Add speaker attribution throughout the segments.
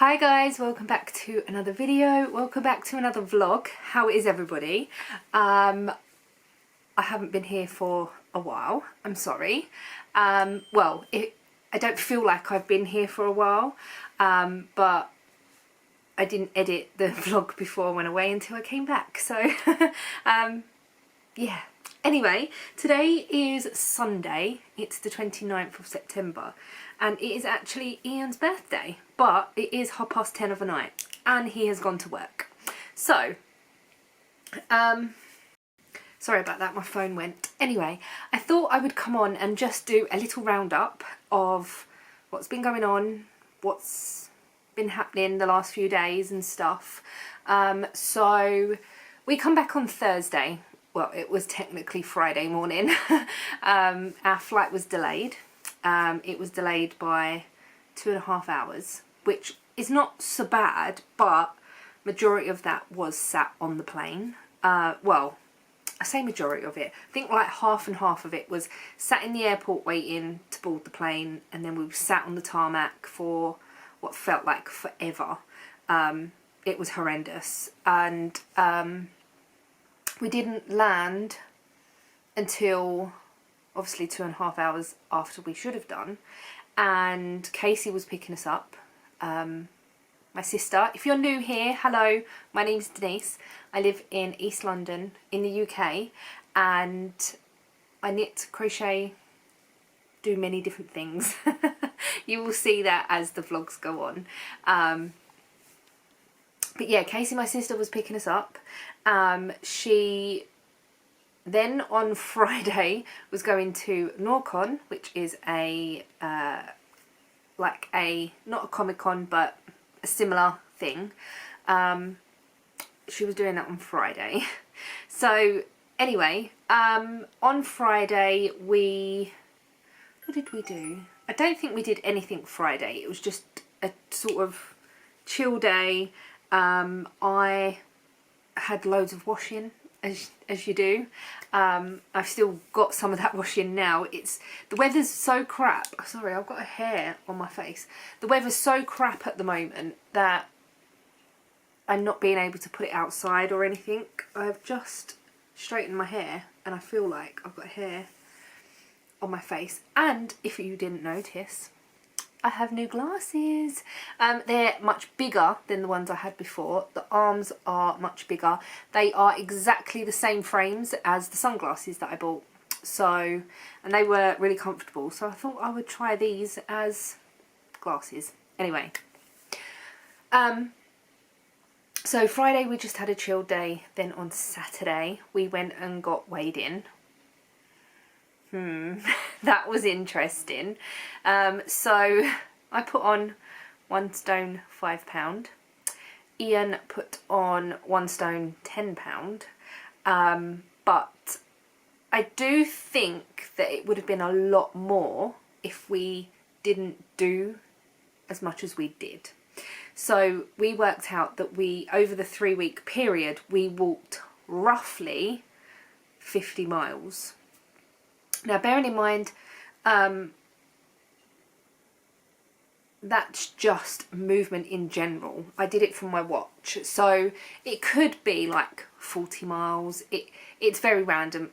Speaker 1: Hi guys, welcome back to another video, welcome back to another vlog. How is everybody? I haven't been here for a while, I'm sorry. I don't feel like I've been here for a while, but I didn't edit the vlog before I went away until I came back, so yeah. Anyway, today is Sunday, it's the 29th of September, and it is actually Ian's birthday, but it is 10:30 of the night, and he has gone to work. So, sorry about that, my phone went. Anyway, I thought I would come on and just do a little roundup of what's been going on, what's been happening the last few days and stuff. So, we come back on Thursday. Well, it was technically Friday morning. Our flight was delayed. It was delayed by 2.5 hours, which is not so bad, but majority of that was sat on the plane. Well, I say majority of it. I think like half and half of it was sat in the airport waiting to board the plane, and then we sat on the tarmac for what felt like forever. It was horrendous, and we didn't land until obviously 2.5 hours after we should have done, and Casey was picking us up. My sister, if you're new here, hello, my name's Denise. I live in East London in the UK, and I knit, crochet, do many different things. You will see that as the vlogs go on. But yeah, Casey, my sister, was picking us up. She then on Friday was going to Norcon, which is a not a Comic-Con, but a similar thing. She was doing that on Friday. So anyway, on Friday what did we do? I don't think we did anything Friday. It was just a sort of chill day. I had loads of washing, as you do. I've still got some of that washing now. The weather's so crap. Sorry, I've got a hair on my face. The weather's so crap at the moment that I'm not being able to put it outside or anything. I've just straightened my hair and I feel like I've got hair on my face. And if you didn't notice, I have new glasses. They're much bigger than the ones I had before. The arms are much bigger. They are exactly the same frames as the sunglasses that I bought. So, and they were really comfortable. So I thought I would try these as glasses. Anyway. So Friday we just had a chill day. Then on Saturday we went and got weighed in. That was interesting. So I put on 1 stone £5. Ian put on 1 stone £10. But I do think that it would have been a lot more if we didn't do as much as we did. So we worked out that over the 3-week period, we walked roughly 50 miles. Now, bearing in mind, that's just movement in general. I did it from my watch, so it could be like 40 miles. It's very random.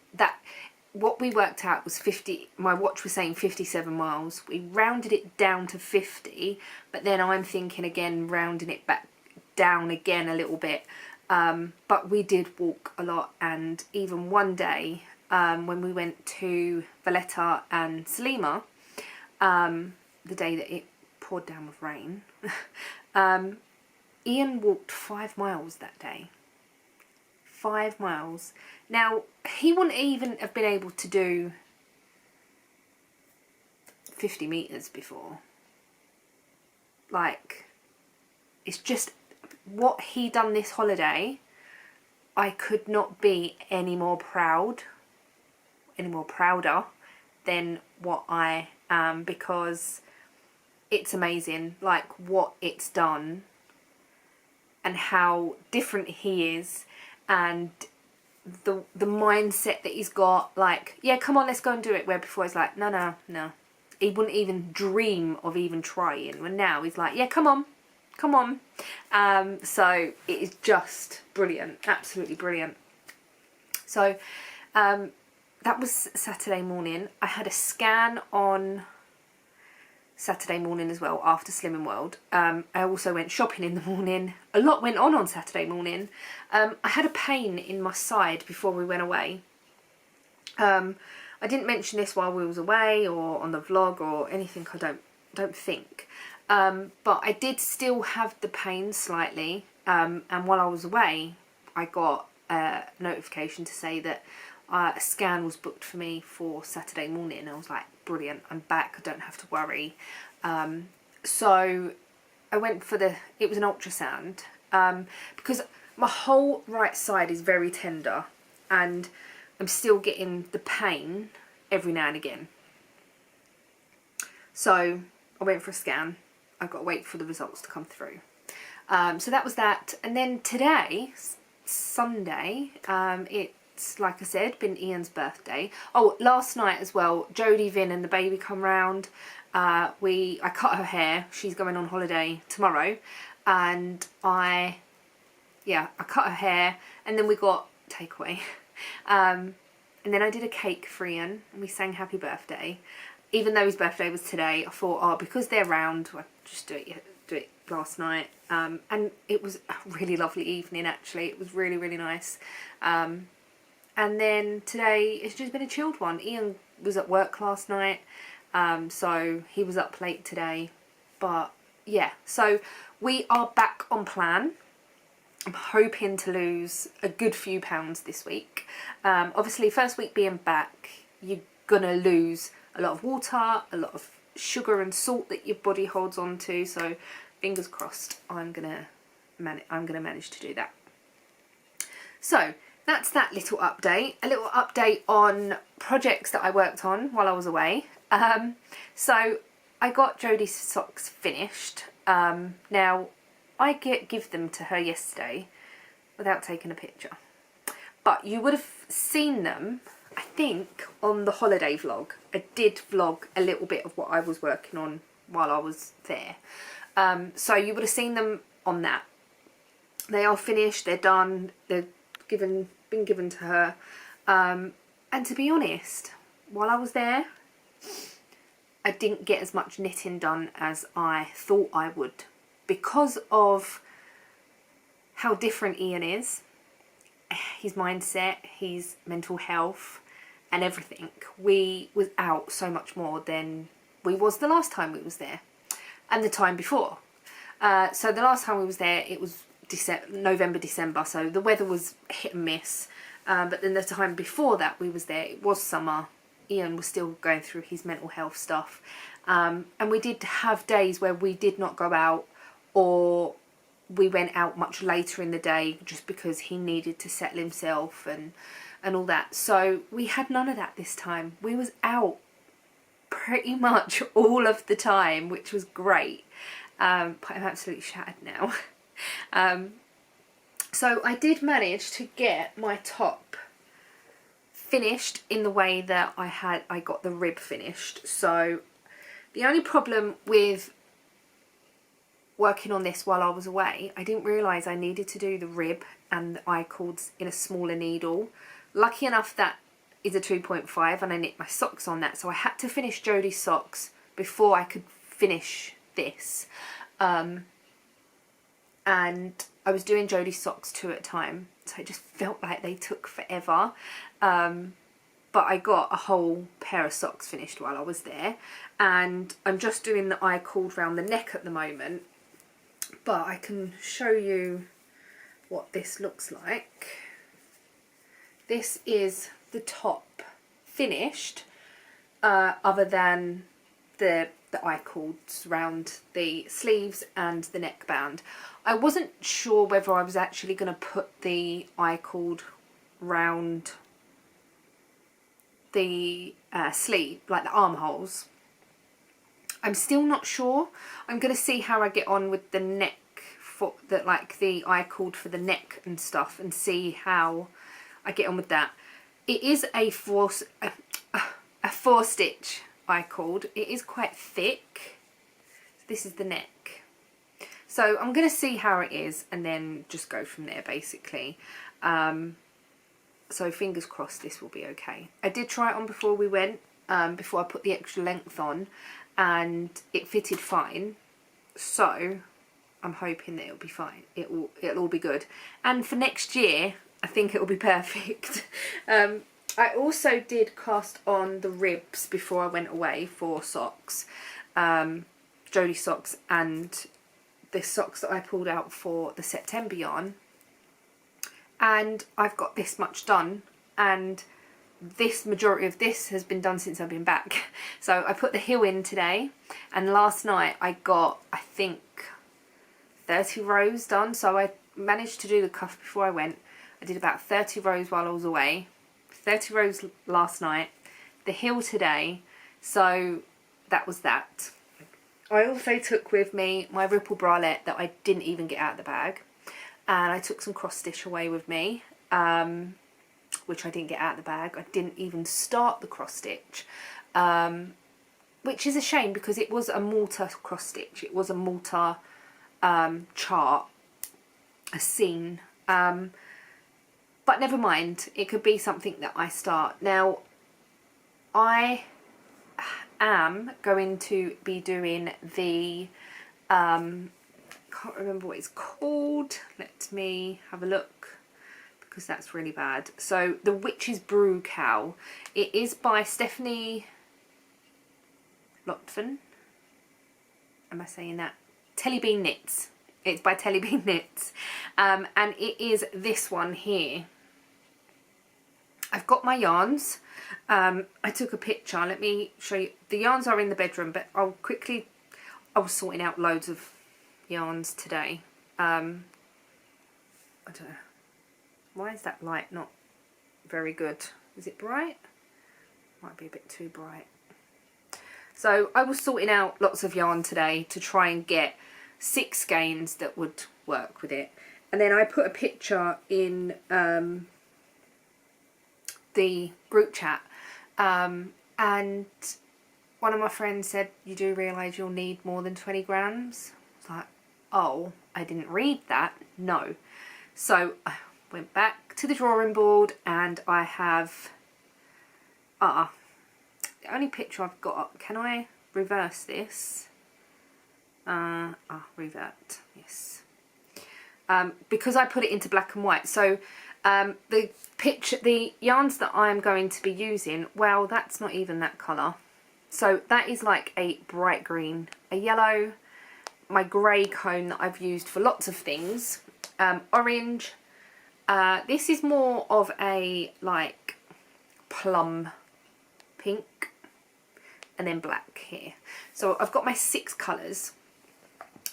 Speaker 1: What we worked out was 50. My watch was saying 57 miles. We rounded it down to 50, but then I'm thinking again, rounding it back down again a little bit. But we did walk a lot, and even one day, when we went to Valletta and Salima, the day that it poured down with rain, Ian walked 5 miles that day. 5 miles. Now, he wouldn't even have been able to do 50 metres before. Like, it's just what he done this holiday. I could not be any more prouder than what I am, because it's amazing, like what it's done and how different he is, and the mindset that he's got. Like, yeah, come on, let's go and do it, where before he's like, no, he wouldn't even dream of even trying, and now he's like, yeah, come on, come on. So it is just brilliant, absolutely brilliant. So that was Saturday morning. I had a scan on Saturday morning as well after Slimming World. I also went shopping in the morning. A lot went on Saturday morning. I had a pain in my side before we went away. I didn't mention this while we was away or on the vlog or anything, I don't think. But I did still have the pain slightly. And while I was away, I got a notification to say that a scan was booked for me for Saturday morning. I was like, brilliant, I'm back, I don't have to worry. So I went for it was an ultrasound, because my whole right side is very tender and I'm still getting the pain every now and again. So I went for a scan. I've got to wait for the results to come through. So that was that. And then today, Sunday, it's, like I said, been Ian's birthday. Oh, last night as well, Jodie, Vin and the baby come round. I cut her hair. She's going on holiday tomorrow. And I cut her hair, and then we got takeaway. And then I did a cake for Ian and we sang happy birthday. Even though his birthday was today, I thought, oh, because they're round, I'll just do it last night. And it was a really lovely evening, actually. It was really, really nice. And then today, it's just been a chilled one. Ian was at work last night, so he was up late today. But yeah, so we are back on plan. I'm hoping to lose a good few pounds this week. Obviously, first week being back, you're gonna lose a lot of water, a lot of sugar and salt that your body holds on to. So fingers crossed, I'm gonna manage to do that. So that's that little update. A little update on projects that I worked on while I was away. So I got Jodie's socks finished. Now I give them to her yesterday without taking a picture. But you would have seen them, I think, on the holiday vlog. I did vlog a little bit of what I was working on while I was there. So you would have seen them on that. They are finished, they're done, they're been given to her. And to be honest, while I was there, I didn't get as much knitting done as I thought I would, because of how different Ian is, his mindset, his mental health and everything. We was out so much more than we was the last time we was there and the time before. So the last time we was there, it was November, December, so the weather was hit and miss. But then the time before that we was there, it was summer. Ian was still going through his mental health stuff. And we did have days where we did not go out, or we went out much later in the day just because he needed to settle himself and all that. So we had none of that this time. We was out pretty much all of the time, which was great. But I'm absolutely shattered now. So I did manage to get my top finished in the way that I got the rib finished. So the only problem with working on this while I was away, I didn't realise I needed to do the rib and the eye cords in a smaller needle. Lucky enough that is a 2.5 and I knit my socks on that, so I had to finish Jodie's socks before I could finish this. And I was doing Jodie's socks 2 at a time, so it just felt like they took forever. But I got a whole pair of socks finished while I was there, and I'm just doing the eye cord round the neck at the moment. But I can show you what this looks like. This is the top finished, other than the eye cords around the sleeves and the neckband. I wasn't sure whether I was actually going to put the eye cord round the sleeve, like the armholes. I'm still not sure. I'm going to see how I get on with the neck, for the, like the eye cord for the neck and stuff, and see how I get on with that. It is a four stitch eye cord. It is quite thick. This is the neck. So I'm going to see how it is and then just go from there basically. So fingers crossed this will be okay. I did try it on before we went, before I put the extra length on, and it fitted fine. So I'm hoping that it'll be fine. It'll all be good. And for next year, I think it'll be perfect. I also did cast on the ribs before I went away for socks, Jodie socks, and the socks that I pulled out for the September yarn, and I've got this much done, and this majority of this has been done since I've been back. So I put the heel in today, and last night I got, I think, 30 rows done. So I managed to do the cuff before I went. I did about 30 rows while I was away, 30 rows last night, the heel today, so that was that. I also took with me my ripple bralette that I didn't even get out of the bag, and I took some cross stitch away with me, which I didn't get out of the bag. I didn't even start the cross stitch, which is a shame because it was a mortar cross stitch. It was a mortar chart, a scene, but never mind, it could be something that I start. Now, I am going to be doing the, can't remember what it's called, let me have a look because that's really bad. So the Witch's Brew cowl, it is by Stephanie Lotfan, am I saying that? Tellybean Knits, it's by Tellybean Knits, and it is this one here. I've got my yarns. I took a picture. Let me show you. The yarns are in the bedroom, but I was sorting out loads of yarns today. I don't know. Why is that light not very good? Is it bright? Might be a bit too bright. So I was sorting out lots of yarn today to try and get 6 skeins that would work with it. And then I put a picture in the group chat, and one of my friends said, you do realise you'll need more than 20 grams? I was like, oh, I didn't read that, no. So I went back to the drawing board, and I have, the only picture I've got, can I reverse this? Revert, yes. Because I put it into black and white, so the yarns that I'm going to be using, well, that's not even that colour. So that is like a bright green, a yellow, my grey cone that I've used for lots of things, orange. This is more of a like plum pink, and then black here. So I've got my 6 colours.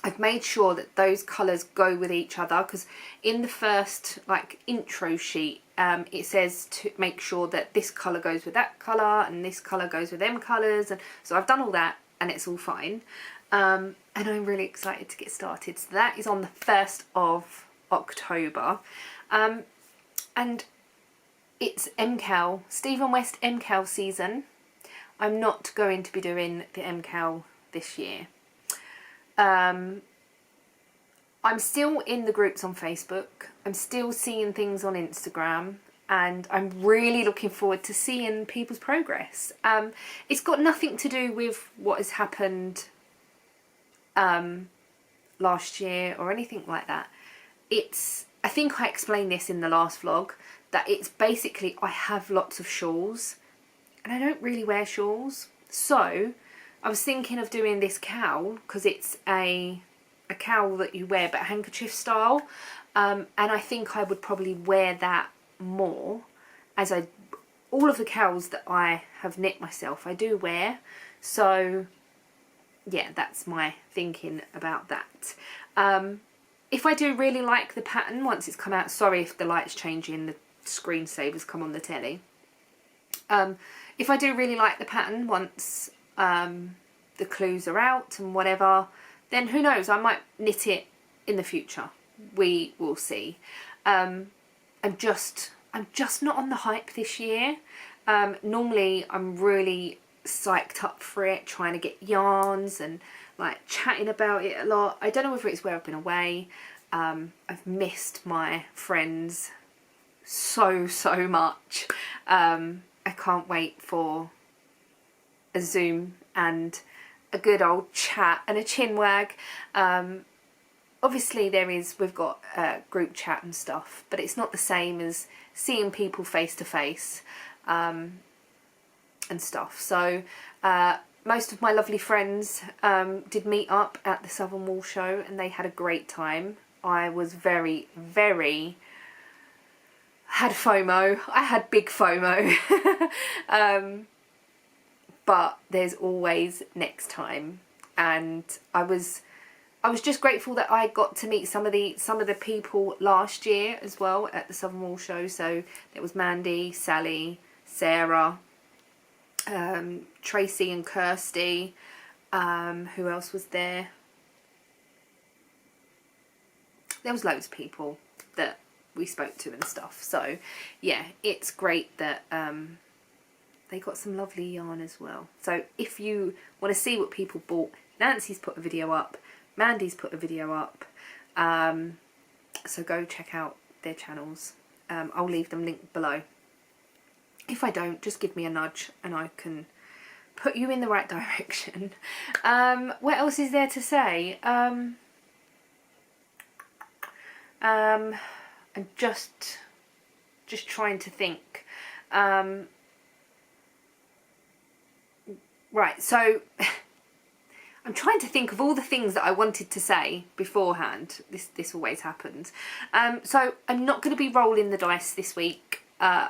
Speaker 1: I've made sure that those colours go with each other, because in the first like intro sheet it says to make sure that this colour goes with that colour and this colour goes with them colours, and so I've done all that and it's all fine, and I'm really excited to get started. So that is on the 1st of October, and it's Mkal, Stephen West Mkal season. I'm not going to be doing the Mkal this year. I'm still in the groups on Facebook, I'm still seeing things on Instagram, and I'm really looking forward to seeing people's progress. It's got nothing to do with what has happened last year or anything like that. I think I explained this in the last vlog, that it's basically, I have lots of shawls and I don't really wear shawls, so I was thinking of doing this cowl because it's a cowl that you wear but handkerchief style, and I think I would probably wear that more, as all of the cowls that I have knit myself I do wear, so yeah, that's my thinking about that. If I do really like the pattern once it's come out, sorry if the light's changing, the screensavers come on the telly. If I do really like the pattern once the clues are out and whatever, then who knows, I might knit it in the future. We will see. I'm just not on the hype this year. Normally I'm really psyched up for it, trying to get yarns and like chatting about it a lot. I don't know whether it's where I've been away. I've missed my friends so much. I can't wait for a Zoom and a good old chat and a chin wag. Obviously we've got group chat and stuff, but it's not the same as seeing people face to face and stuff. So most of my lovely friends did meet up at the Southern Wall show, and they had a great time. I was very had FOMO. I had big FOMO. But there's always next time, and I was just grateful that I got to meet some of the people last year as well at the Southern Wall show. So there was Mandy, Sally, Sarah, Tracy and Kirsty. Who else was there? There was loads of people that we spoke to and stuff. So yeah, it's great that they got some lovely yarn as well. So if you want to see what people bought, Nancy's put a video up, Mandy's put a video up, so go check out their channels. I'll leave them linked below. If I don't, just give me a nudge and I can put you in the right direction. What else is there to say? I'm just trying to think. Right, so I'm trying to think of all the things that I wanted to say beforehand. This always happens. So I'm not going to be rolling the dice this week,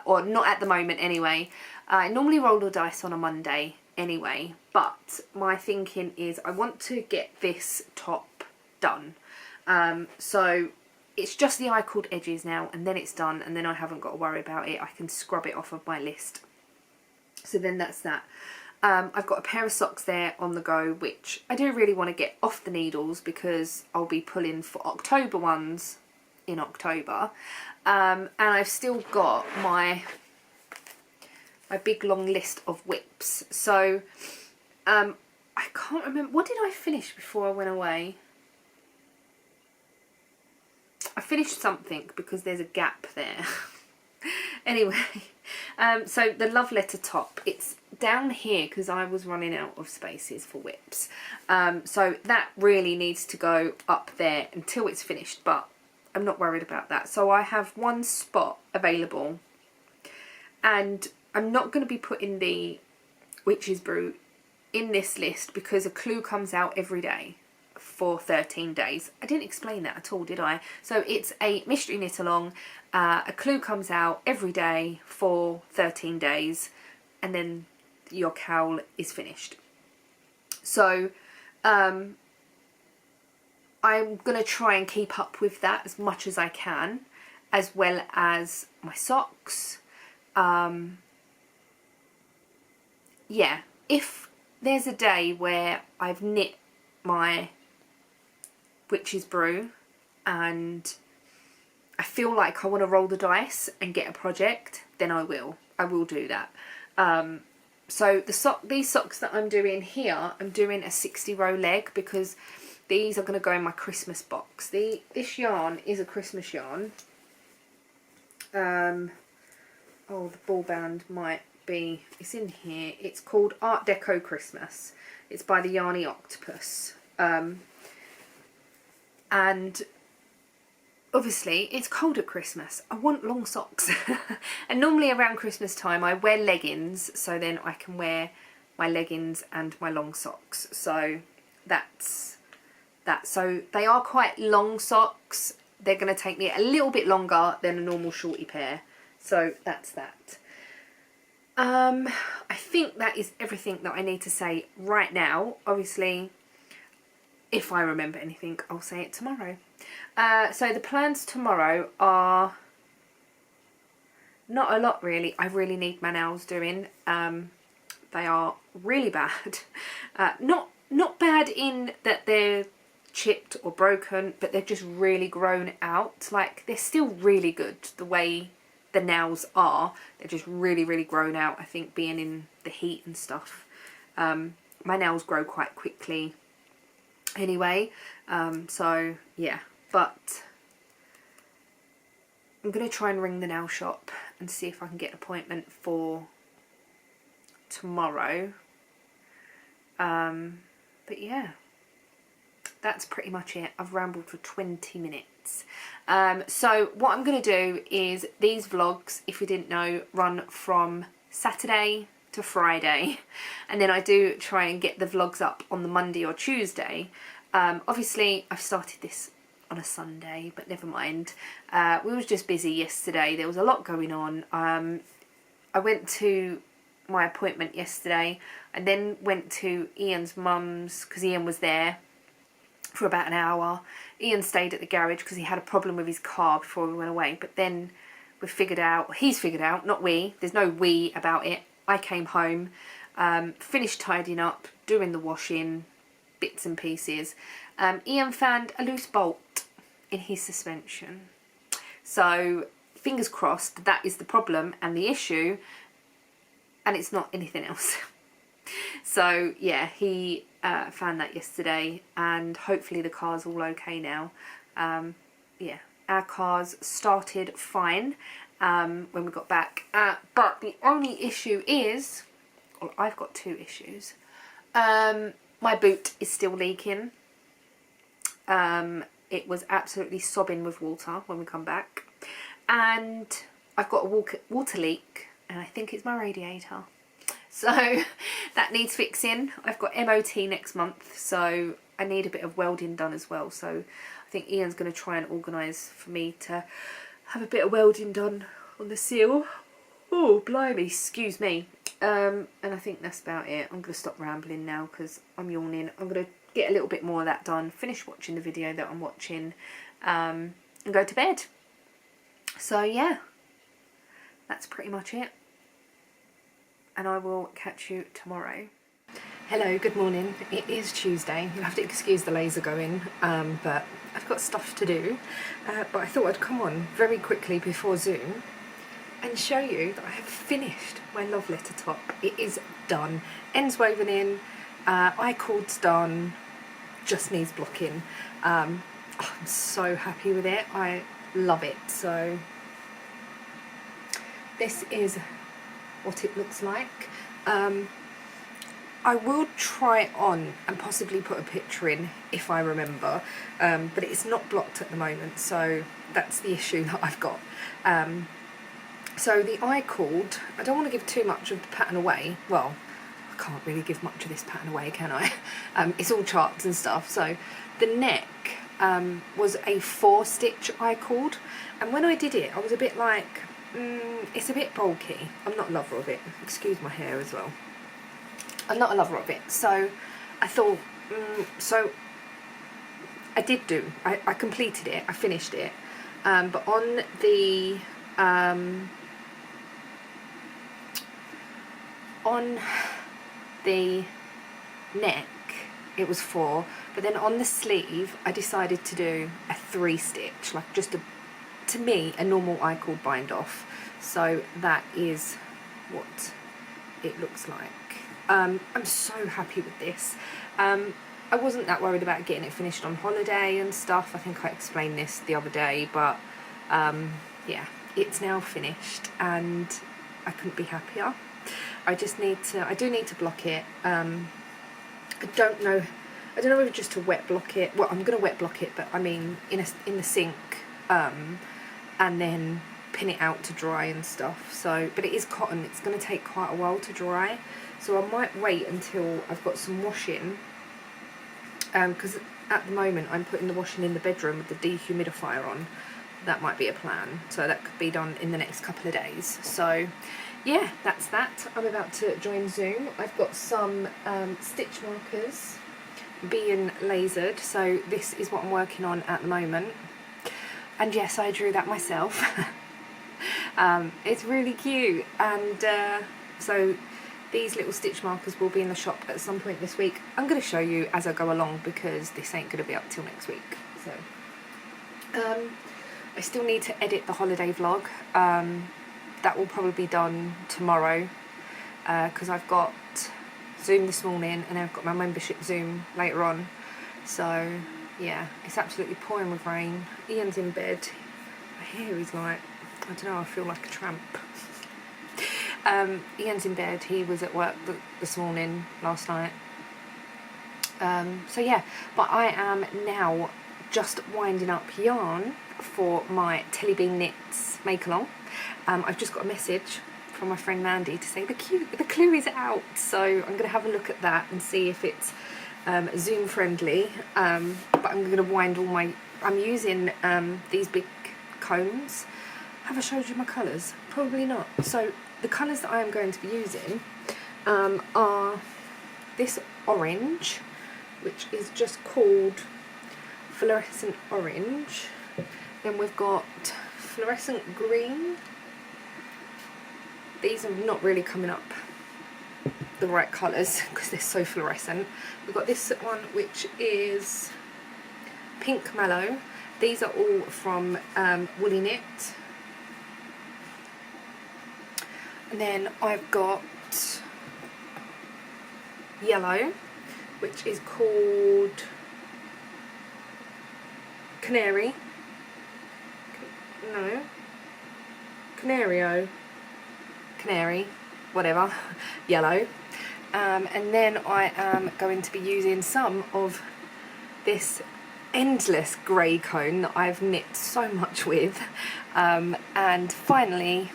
Speaker 1: or not at the moment anyway. I normally roll the dice on a Monday anyway, but my thinking is I want to get this top done. So it's just the eye-cord edges now, and then it's done, and then I haven't got to worry about it. I can scrub it off of my list. So then that's that. I've got a pair of socks there on the go, which I do really want to get off the needles because I'll be pulling for October ones in October. And I've still got my big long list of whips. So I can't remember, what did I finish before I went away? I finished something because there's a gap there. Anyway, so the love letter top, it's down here because I was running out of spaces for whips. So that really needs to go up there until it's finished, but I'm not worried about that. So I have one spot available, and I'm not going to be putting the Witch's Brew in this list because a clue comes out every day for 13 days. I didn't explain that at all, did I? So it's a mystery knit along. A clue comes out every day for 13 days, and then your cowl is finished. So I'm going to try and keep up with that as much as I can, as well as my socks. Yeah, if there's a day where I've knit my Witch's Brew and I feel like I want to roll the dice and get a project, then I will do that. So these socks that I'm doing here, I'm doing a 60 row leg because these are going to go in my Christmas box. This yarn is a Christmas yarn. Oh, the ball band might be, it's in here. It's called Art Deco Christmas. It's by the Yarny Octopus. And obviously it's cold at Christmas. I want long socks. And normally around Christmas time I wear leggings, so then I can wear my leggings and my long socks. So that's that. So they are quite long socks. They're going to take me a little bit longer than a normal shorty pair. So that's that. I think that is everything that I need to say right now. Obviously, if I remember anything, I'll say it tomorrow. So the plans tomorrow are not a lot really. I really need my nails doing. They are really bad. Not bad in that they're chipped or broken, but they're just really grown out. Like, they're still really good the way the nails are. They're just really grown out, I think, being in the heat and stuff. My nails grow quite quickly anyway. So yeah, but I'm going to try and ring the nail shop and see if I can get an appointment for tomorrow. But yeah, that's pretty much it. I've rambled for 20 minutes. So what I'm going to do is these vlogs, if you didn't know, run from Saturday to Friday, and then I do try and get the vlogs up on the Monday or Tuesday. Obviously I've started this on a Sunday, but never mind. We was just busy yesterday. There was a lot going on. I went to my appointment yesterday. I then went to Ian's mum's because Ian was there for about an hour. Ian stayed at the garage because he had a problem with his car before we went away, but then he's figured out, not we, there's no we about it. I came home, finished tidying up, doing the washing, bits and pieces. Ian found a loose bolt in his suspension. So fingers crossed that is the problem and the issue, and it's not anything else. So yeah, he found that yesterday, and hopefully the car's all okay now. Yeah, our cars started fine when we got back, but the only issue is, well, I've got two issues. My boot is still leaking. It was absolutely sobbing with water when we come back, and I've got a water leak, and I think it's my radiator. So that needs fixing. I've got MOT next month, so I need a bit of welding done as well. So I think Ian's going to try and organise for me to have a bit of welding done on the seal. Oh, blimey, excuse me. And I think that's about it. I'm going to stop rambling now because I'm yawning. I'm going to get a little bit more of that done, finish watching the video that I'm watching, and go to bed. So yeah, that's pretty much it. And I will catch you tomorrow. Hello, good morning. It is Tuesday. You'll have to excuse the laser going, but I've got stuff to do. But I thought I'd come on very quickly before Zoom and show you that I have finished my love letter top. It is done. Ends woven in, I-cord's done, just needs blocking. I'm so happy with it. I love it. So this is what it looks like. I will try it on and possibly put a picture in if I remember, but it's not blocked at the moment, so that's the issue that I've got. So the I-cord, I don't want to give too much of the pattern away. Well, I can't really give much of this pattern away, can I? It's all charts and stuff. So the neck was a 4-stitch I-cord, and when I did it I was a bit like, it's a bit bulky. I'm not a lover of it. Excuse my hair as well. I'm not a lover of it. So I thought, so I did do. I completed it. I finished it. But on the neck it was 4, but then on the sleeve I decided to do a 3-stitch, like just to me a normal I-cord bind off. So that is what it looks like. I'm so happy with this. I wasn't that worried about getting it finished on holiday and stuff. I think I explained this the other day, but yeah, it's now finished and I couldn't be happier. I do need to block it. I don't know whether just to wet block it. Well, I'm going to wet block it, but I mean in the sink, and then pin it out to dry and stuff. So, but it is cotton. It's going to take quite a while to dry. So I might wait until I've got some washing, because at the moment I'm putting the washing in the bedroom with the dehumidifier on. That might be a plan. So that could be done in the next couple of days. So yeah, that's that. I'm about to join Zoom. I've got some stitch markers being lasered. So this is what I'm working on at the moment. And yes, I drew that myself. It's really cute. And so these little stitch markers will be in the shop at some point this week. I'm going to show you as I go along because this ain't going to be up till next week. So I still need to edit the holiday vlog. That will probably be done tomorrow because I've got Zoom this morning and then I've got my membership Zoom later on. So yeah, it's absolutely pouring with rain. Ian's in bed. I hear he's like, I don't know, I feel like a tramp. Ian's in bed. He was at work this morning, last night. So yeah, but I am now just winding up yarn for my Telly Bean Knits make along. I've just got a message from my friend Mandy to say the clue is out, so I'm going to have a look at that and see if it's Zoom friendly. But I'm going to wind all my, I'm using these big cones. Have I showed you my colours? Probably not. So the colours that I am going to be using are this orange, which is just called fluorescent orange. Then we've got fluorescent green. These are not really coming up the right colours because they're so fluorescent. We've got this one which is pink mallow. These are all from Woolly Knit. And then I've got yellow, which is called Canary. No. Canary, whatever, yellow. And then I am going to be using some of this endless grey cone that I've knit so much with. And finally,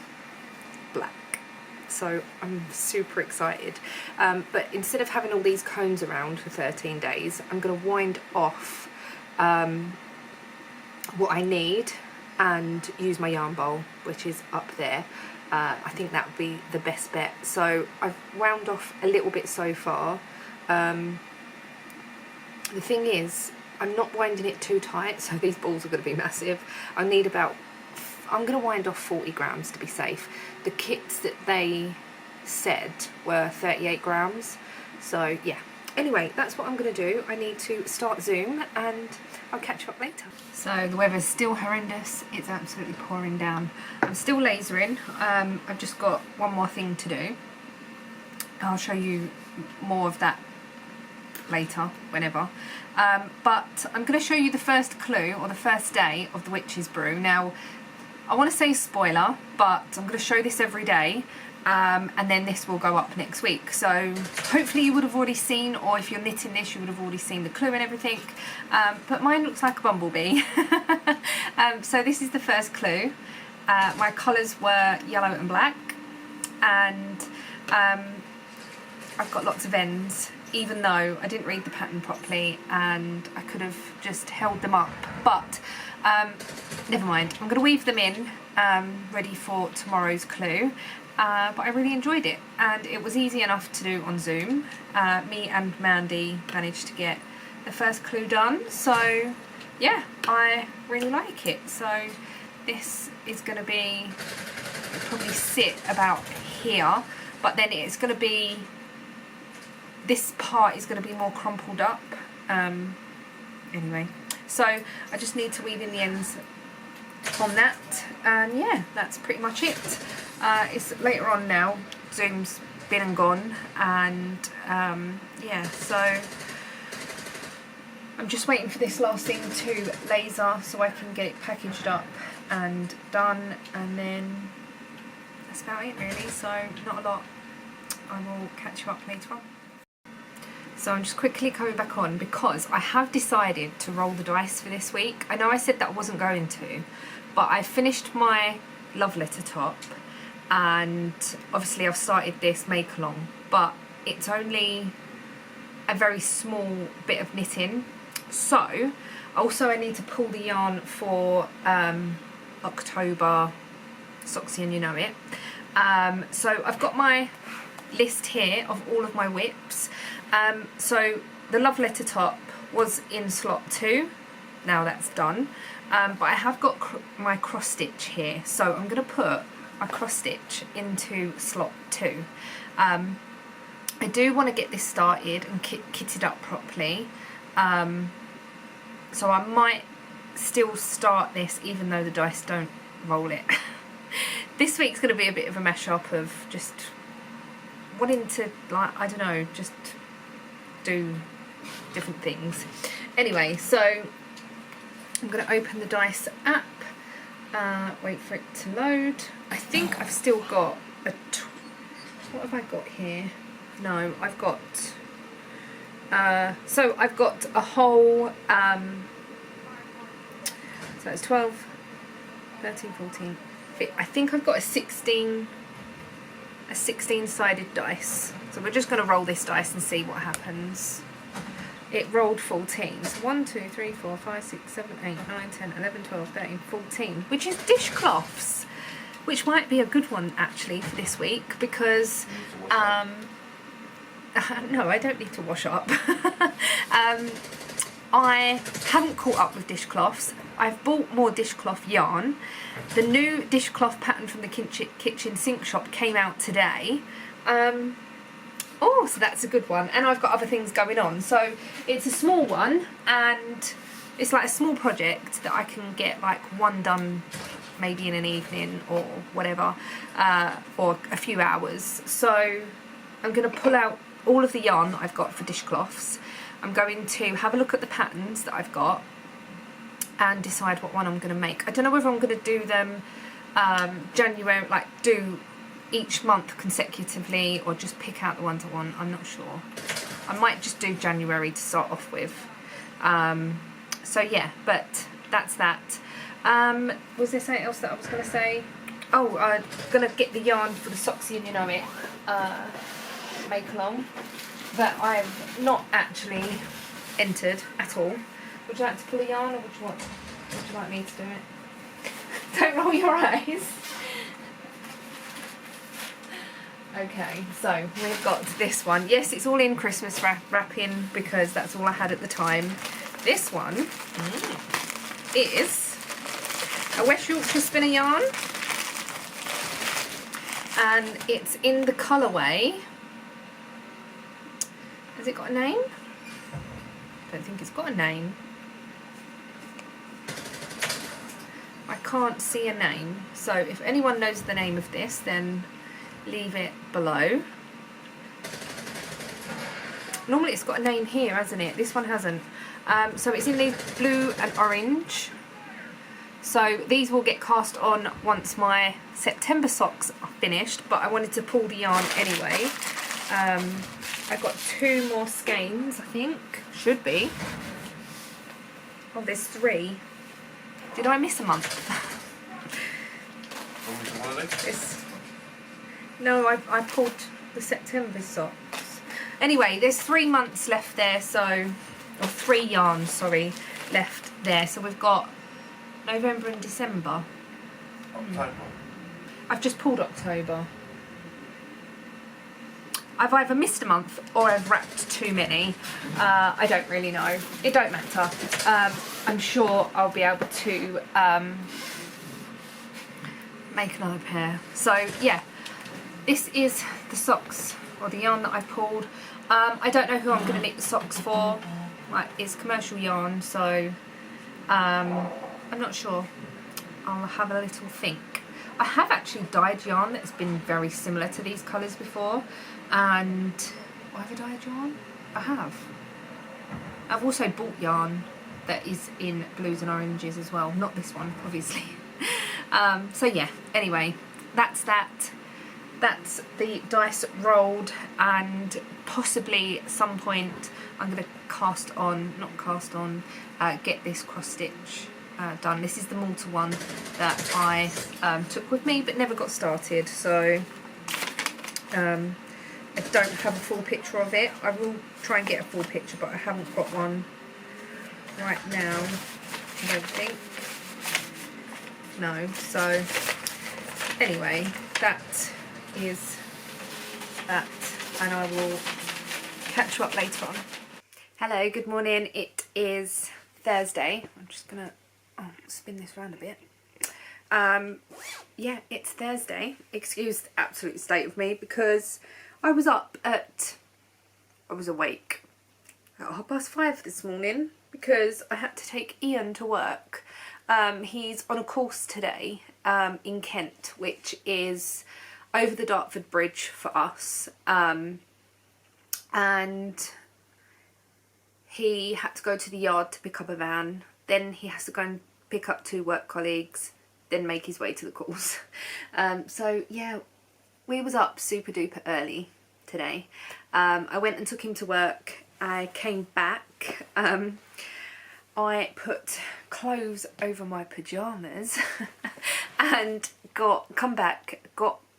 Speaker 1: black. So I'm super excited. But instead of having all these cones around for 13 days, I'm going to wind off what I need and use my yarn bowl, which is up there. I think that would be the best bet. So I've wound off a little bit so far. The thing is, I'm not winding it too tight, so these balls are going to be massive. I need about, I'm going to wind off 40 grams to be safe. The kits that they said were 38 grams. So yeah. Anyway, that's what I'm going to do. I need to start Zoom and I'll catch you up later. So the weather's still horrendous. It's absolutely pouring down. I'm still lasering. I've just got one more thing to do. I'll show you more of that later, whenever. But I'm going to show you the first clue, or the first day of the Witch's Brew. Now, I want to say spoiler, but I'm going to show this every day. And then this will go up next week, so hopefully you would have already seen, or if you're knitting this you would have already seen the clue and everything, but mine looks like a bumblebee. So this is the first clue. My colours were yellow and black, and I've got lots of ends, even though I didn't read the pattern properly and I could have just held them up, but never mind, I'm going to weave them in ready for tomorrow's clue. But I really enjoyed it, and it was easy enough to do on Zoom. Me and Mandy managed to get the first clue done, so yeah, I really like it. So this is going to be, probably sit about here, but then it's going to be, this part is going to be more crumpled up. Anyway, so I just need to weave in the ends on that, and yeah, that's pretty much it. It's later on now, Zoom's been and gone, and yeah, so I'm just waiting for this last thing to laser so I can get it packaged up and done, and then that's about it really, so not a lot. I will catch you up later on. So I'm just quickly coming back on because I have decided to roll the dice for this week. I know I said that I wasn't going to, but I finished my love letter top, and obviously I've started this make along, but it's only a very small bit of knitting. So also I need to pull the yarn for October Socksy and You Know It. So I've got my list here of all of my whips. So the love letter top was in slot 2, now that's done, but I have got my cross stitch here, so I'm going to put a cross stitch into slot 2. I do want to get this started and kitted up properly, so I might still start this even though the dice don't roll it. This week's going to be a bit of a mash-up of just wanting to, like, I don't know, just do different things. Anyway, so I'm going to open the dice app, wait for it to load. I think I've still got what have I got here? No, I've got, so I've got a whole, so it's 12, 13, 14, I think I've got a 16 sided dice. So we're just going to roll this dice and see what happens. It rolled 14. So 1, 2, 3, 4, 5, 6, 7, 8, 9, 10, 11, 12, 13, 14. Which is dishcloths. Which might be a good one actually for this week because... no, I don't need to wash up. I haven't caught up with dishcloths. I've bought more dishcloth yarn. The new dishcloth pattern from the kitchen sink shop came out today. Oh, so that's a good one. And I've got other things going on. So it's a small one and it's like a small project that I can get like one done maybe in an evening or whatever, or a few hours. So I'm going to pull out all of the yarn that I've got for dishcloths. I'm going to have a look at the patterns that I've got and decide what one I'm going to make. I don't know whether I'm going to do them January, like do each month consecutively or just pick out the ones I want. I'm not sure. I might just do January to start off with. So yeah, but that's that. Was there something else that I was going to say? Oh, I'm going to get the yarn for the Socksy and You Know It make along that I've not actually entered at all. Would you like to pull a yarn or would you like me to do it? Don't roll your eyes. Okay, so we've got this one. Yes, it's all in Christmas wrapping because that's all I had at the time. This one is a West Yorkshire spinner yarn and it's in the colourway. Has it got a name? I don't think it's got a name. I can't see a name, so if anyone knows the name of this then leave it below. Normally it's got a name here, hasn't it? This one hasn't. So it's in these blue and orange. So these will get cast on once my September socks are finished, but I wanted to pull the yarn anyway. I've got 2 more skeins, I think. Should be. Oh, there's 3. Did I miss a month? No, I pulled the September socks. Anyway, there's 3 months left there, so... Or 3 yarns, sorry, left there. So we've got November and December.
Speaker 2: October.
Speaker 1: I've just pulled October. I've either missed a month or I've wrapped too many. I don't really know. It don't matter. I'm sure I'll be able to make another pair. So yeah, this is the socks or the yarn that I've pulled. I don't know who I'm going to knit the socks for. Like, it's commercial yarn, so I'm not sure. I'll have a little think. I have actually dyed yarn that's been very similar to these colours before. And have I dyed yarn? I have. I've also bought yarn that is in blues and oranges as well. Not this one, obviously. So yeah, anyway, that's that. That's the dice rolled, and possibly at some point I'm going to get this cross stitch done. This is the Malta one that I took with me but never got started, so I don't have a full picture of it. I will try and get a full picture, but I haven't got one right now, I don't think. No, so anyway, that is that, and I will catch you up later on. Hello, good morning. It is Thursday. I'm just gonna spin this around a bit. Yeah, it's Thursday. Excuse the absolute state of me because I was awake at 5:30 this morning because I had to take Ian to work. He's on a course today in Kent, which is over the Dartford Bridge for us, and he had to go to the yard to pick up a van, then he has to go and pick up 2 work colleagues, then make his way to the calls. So yeah, we was up super duper early today. I went and took him to work. I came back. I put clothes over my pyjamas and got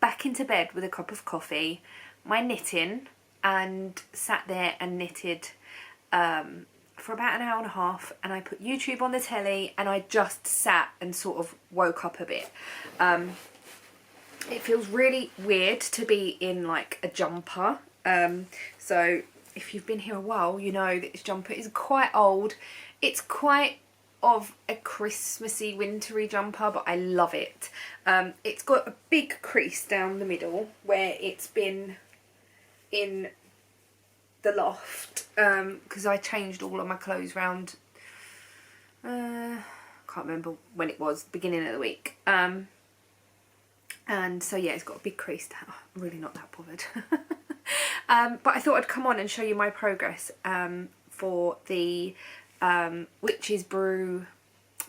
Speaker 1: back into bed with a cup of coffee, my knitting, and sat there and knitted for about an hour and a half, and I put YouTube on the telly and I just sat and sort of woke up a bit. It feels really weird to be in like a jumper. So if you've been here a while, you know that this jumper is quite old. It's quite of a Christmassy, wintry jumper, but I love it. It's got a big crease down the middle where it's been in the loft, because I changed all of my clothes round, can't remember when it was, beginning of the week. And so yeah, it's got a big crease down. I'm really not that bothered. But I thought I'd come on and show you my progress for the Witch's Brew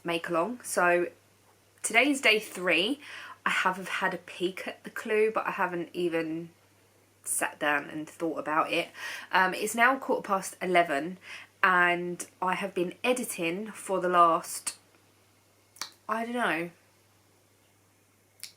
Speaker 1: make along. So today's day 3. I have had a peek at the clue, but I haven't even sat down and thought about it. It's now 11:15 and I have been editing for the last, I don't know,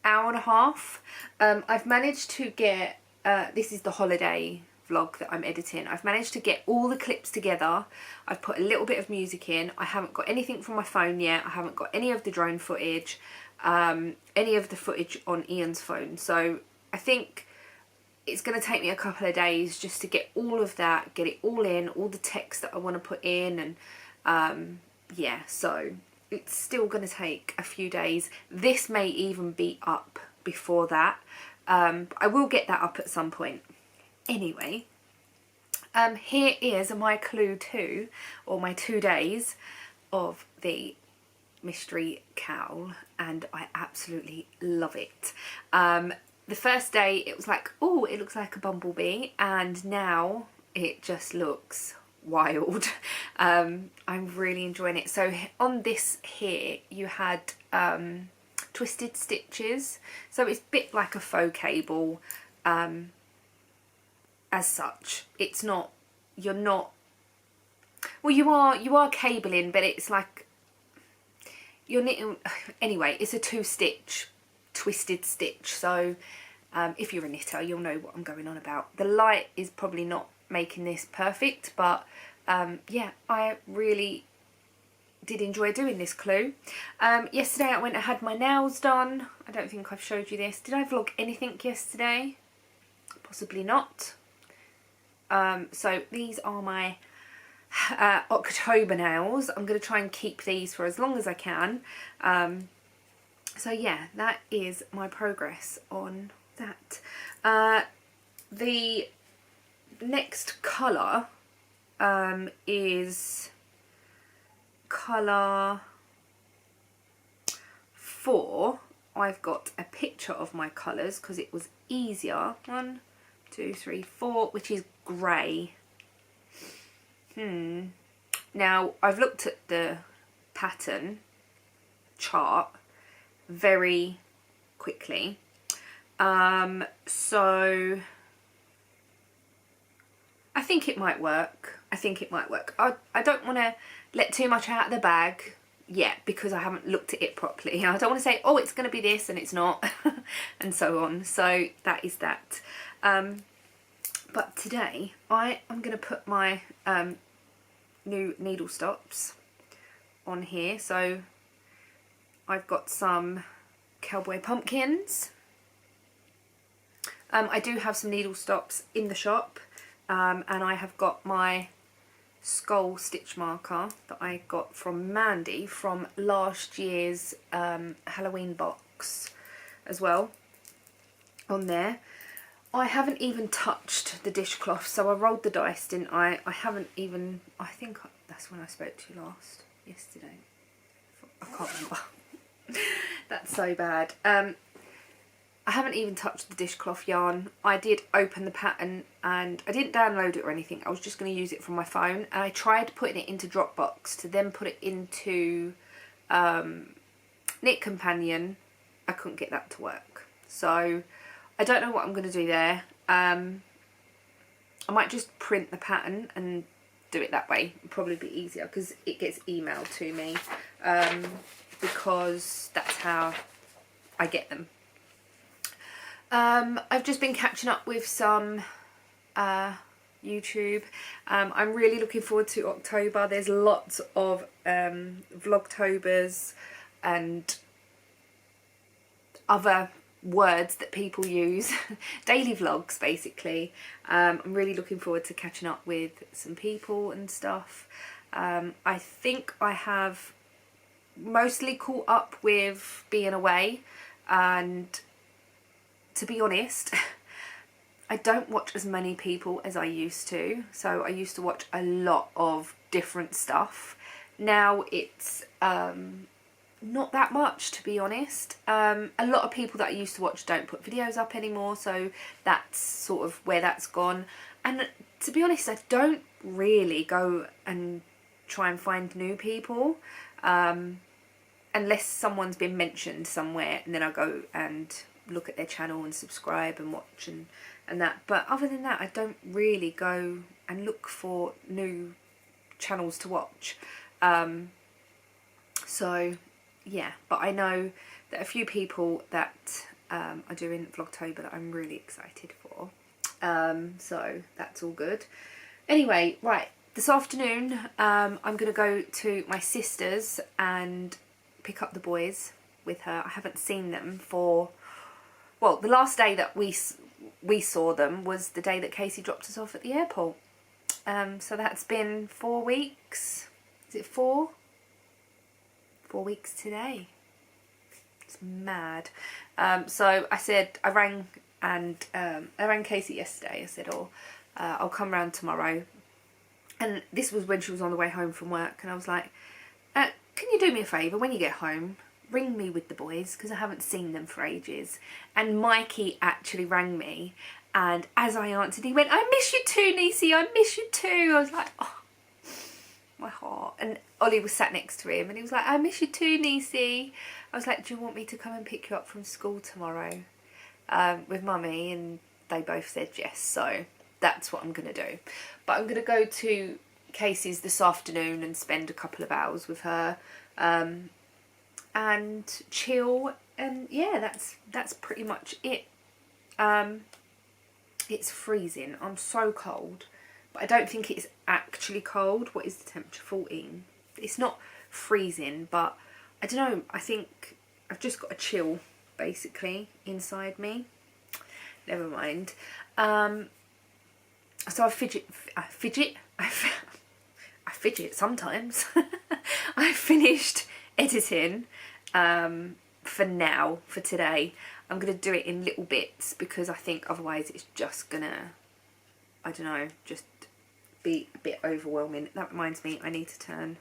Speaker 1: hour and a half. I've managed to get, this is the holiday vlog that I'm editing. I've managed to get all the clips together. I've put a little bit of music in. I haven't got anything from my phone yet. I haven't got any of the drone footage, any of the footage on Ian's phone. So I think it's going to take me a couple of days just to get all of that, get it all in, all the text that I want to put in, and yeah, so it's still going to take a few days. This may even be up before that. I will get that up at some point. Anyway, here is my clue 2, or my 2 days of the mystery cowl, and I absolutely love it. The first day it was like, oh, it looks like a bumblebee, and now it just looks wild. I'm really enjoying it. So on this here you had twisted stitches, so it's a bit like a faux cable. As such, it's not, you're not, well, you are cabling, but it's like you're knitting. Anyway, it's a 2-stitch twisted stitch, so if you're a knitter you'll know what I'm going on about. The light is probably not making this perfect, but yeah, I really did enjoy doing this clue. Yesterday I went and had my nails done. I don't think I've showed you this. Did I vlog anything yesterday? Possibly not. So these are my October nails. I'm going to try and keep these for as long as I can. So yeah, that is my progress on that. The next colour is colour 4. I've got a picture of my colours because it was easier. 1, 2, 3, 4, which is grey. Now I've looked at the pattern chart very quickly, so I think it might work. I don't want to let too much out of the bag yet because I haven't looked at it properly. I don't want to say, oh, it's going to be this and it's not, and so on. So that is that. But today I am going to put my new needle stops on here. So I've got some cowboy pumpkins. I do have some needle stops in the shop, and I have got my skull stitch marker that I got from Mandy from last year's Halloween box as well on there. I haven't even touched the dishcloth, so I rolled the dice, didn't I? I haven't even, I think that's when I spoke to you last, yesterday. I can't remember. That's so bad. I haven't even touched the dishcloth yarn. I did open the pattern and I didn't download it or anything. I was just going to use it from my phone, and I tried putting it into Dropbox to then put it into Knit Companion. I couldn't get that to work, so I don't know what I'm going to do there. I might just print the pattern and do it that way. It'll probably be easier because it gets emailed to me, because that's how I get them. I've just been catching up with some YouTube. I'm really looking forward to October. There's lots of Vlogtobers and other words that people use, daily vlogs basically. I'm really looking forward to catching up with some people and stuff. I think I have mostly caught up with being away, and to be honest, I don't watch as many people as I used to. So I used to watch a lot of different stuff. Now it's not that much, to be honest. A lot of people that I used to watch don't put videos up anymore, so that's sort of where that's gone. And to be honest, I don't really go and try and find new people, unless someone's been mentioned somewhere, and then I go and look at their channel and subscribe and watch and that. But other than that, I don't really go and look for new channels to watch. So yeah, but I know that a few people that are doing Vlogtober that I'm really excited for. So that's all good. Anyway, right, this afternoon I'm going to go to my sister's and pick up the boys with her. I haven't seen them for, well, the last day that we saw them was the day that Casey dropped us off at the airport. So that's been 4 weeks. Is it 4? 4 weeks today. It's mad. So I said, I rang Casey yesterday. I said, I'll come round tomorrow. And this was when she was on the way home from work, and I was like, can you do me a favour when you get home? Ring me with the boys, because I haven't seen them for ages. And Mikey actually rang me, and as I answered, he went, I miss you too, Niecy, I miss you too. I was like, oh, my heart. And Ollie was sat next to him, and he was like, I miss you too, Niecy. I was like, do you want me to come and pick you up from school tomorrow with Mummy? And they both said yes, so that's what I'm going to do. But I'm going to go to Casey's this afternoon and spend a couple of hours with her, and chill, and yeah, that's pretty much it. It's freezing. I'm so cold, but I don't think it's actually cold. What is the temperature? 14. It's not freezing, but I don't know, I think I've just got a chill basically inside me. Never mind. So I fidget sometimes. I finished editing for now, for today. I'm going to do it in little bits because I think otherwise it's just going to, I don't know, just be a bit overwhelming. That reminds me, I need to turn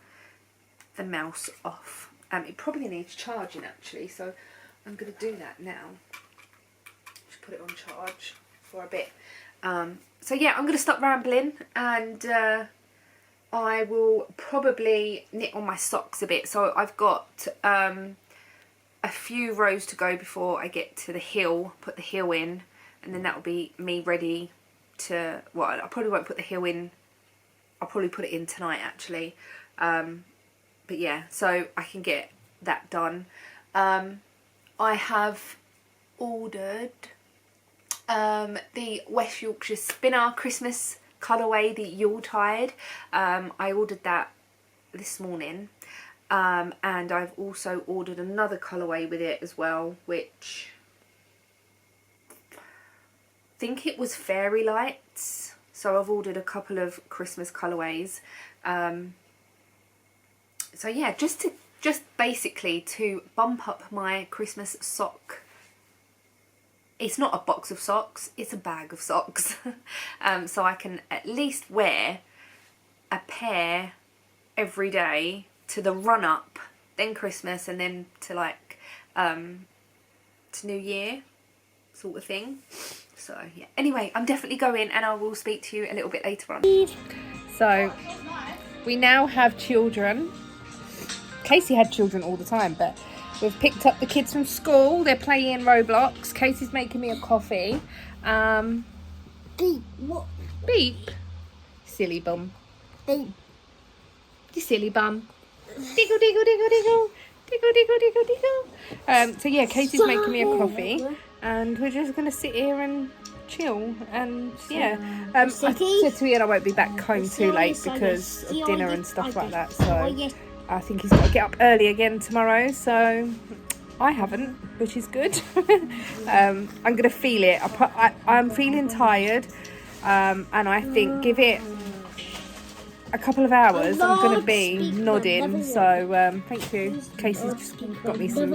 Speaker 1: the mouse off. It probably needs charging actually, so I'm going to do that now. Just put it on charge for a bit. So yeah, I'm going to stop rambling, and I will probably knit on my socks a bit. So I've got a few rows to go before I get to the heel, put the heel in, and then that will be me ready to, well, I probably won't put the heel in, I'll probably put it in tonight actually. But yeah, so I can get that done. I have ordered the West Yorkshire Spinner Christmas colourway, the Yuletide. I ordered that this morning, and I've also ordered another colourway with it as well, which I think it was Fairy Lights. So I've ordered a couple of Christmas colourways. So yeah, just basically to bump up my Christmas sock. It's not a box of socks, it's a bag of socks. So I can at least wear a pair every day to the run up, then Christmas, and then to like to New Year. sort of thing. So yeah, anyway, I'm definitely going, and I will speak to you a little bit later on. So we now have children. Casey had children all the time, but we've picked up the kids from school. They're playing Roblox. Casey's making me a coffee.
Speaker 2: Beep. What?
Speaker 1: Beep. Silly bum.
Speaker 2: Beep.
Speaker 1: You silly bum. Diggle, diggle, diggle, diggle. Diggle, diggle, diggle, diggle. So yeah, Casey's making me a coffee, and we're just going to sit here and chill. And yeah, I said to Ian I won't be back home too late because of dinner and stuff like that. So I think he's got to get up early again tomorrow. So I haven't, which is good. I'm going to feel it. I'm feeling tired, and I think give it a couple of hours I'm going to be nodding. So thank you. Casey's just got me some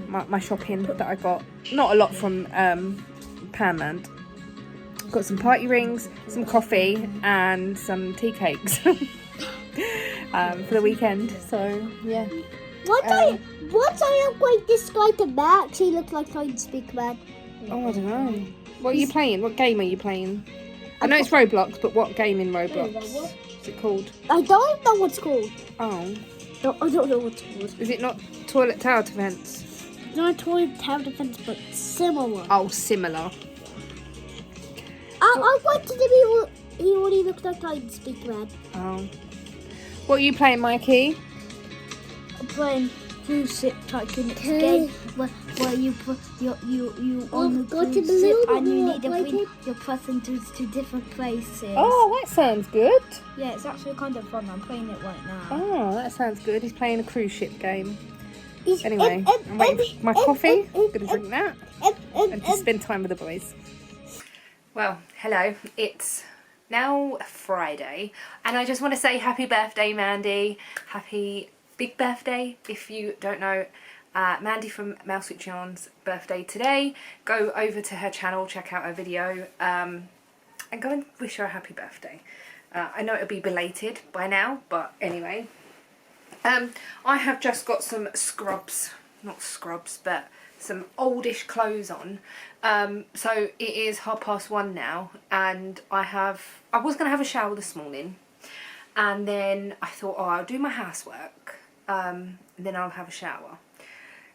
Speaker 1: my shopping that I got. Not a lot from Poundland. Got some party rings, some coffee and some tea cakes for the weekend. So yeah.
Speaker 2: Once I upgrade this guy to Max, he looks like I speak man.
Speaker 1: Oh, I don't know. What are you playing? What game are you playing? I know it's Roblox, but what game in Roblox? What's it called?
Speaker 2: I don't know what's called.
Speaker 1: Oh.
Speaker 2: No, I don't know what's called.
Speaker 1: Is it not Toilet Tower Defense?
Speaker 2: Not Toilet Tower Defense, but similar.
Speaker 1: Oh, similar.
Speaker 2: I wanted to be. He already looks like I speak man.
Speaker 1: Oh. What are you playing, Mikey?
Speaker 2: I'm playing cruise ship tycoon. It's a game where you put you on the cruise ship and you need to bring your passengers to different places.
Speaker 1: Oh, that sounds good.
Speaker 2: Yeah, it's actually kind of fun. I'm playing it right now.
Speaker 1: Oh, that sounds good. He's playing a cruise ship game. Anyway, I'm waiting for my coffee. I'm going to drink that and just spend time with the boys. Well, hello. It's now Friday, and I just want to say happy birthday, Mandy. Happy big birthday. If you don't know, Mandy from Mouse with Yarn's birthday today. Go over to her channel, check out her video, and go and wish her a happy birthday. I know it'll be belated by now, but anyway. I have just got some scrubs, not scrubs, but some oldish clothes on. So it is 1:30 now, and I was going to have a shower this morning, and then I thought, oh, I'll do my housework, and then I'll have a shower.